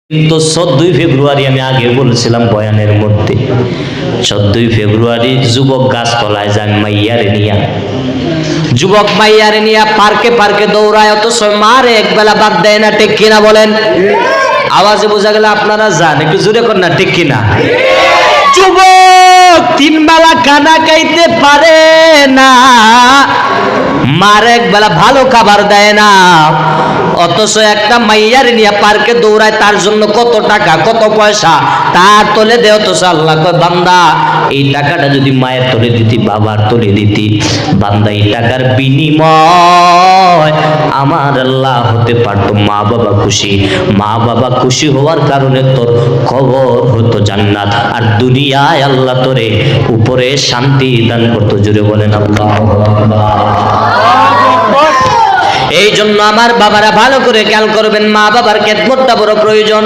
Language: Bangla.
তো 14 ফেব্রুয়ারি আমি আগে বলেছিলাম বয়ানের মধ্যে, 14 ফেব্রুয়ারি যুবক গাছতলায় যায় মাইয়ারে নিয়া, যুবক মাইয়ারে নিয়া পার্কে পার্কে দৌড়ায়, অথচ মারে একবেলা বাদ দেয় না। ঠিক কিনা বলেন? আওয়াজে বোঝা গেল আপনারা যান, একটু জোরে কর না, ঠিক কিনা? যুবক 3 বেলা খানা খাইতে পারে না, মার একবেলা ভালো খাবার দেয় না, অথচ একটা মাইয়ার নিয়ে পার্কে দৌড়ায়, তার জন্য কত টাকা কত পয়সা তার তোলে দেয়। অথচ আল্লাহ কয় বান্দা এই টাকাটা যদি মায়ের তোলে দিতি, বাবার তোলে দিতি, বান্দা এই টাকার বিনিময় আমার আল্লাহ হতে পারতো মা বাবা খুশি, মা বাবা খুশি হওয়ার কারণে তোর কবর হতো জান্নাত, আর দুনিয়ায় আল্লাহ তোরে উপরে শান্তি দান করতো। জুড়ে বলেন আল্লাহু আকবার। এই জন্য আমার বাবারা ভালো করে খেয়াল করবেন, মা বাবার খেদমতটা বড় প্রয়োজন।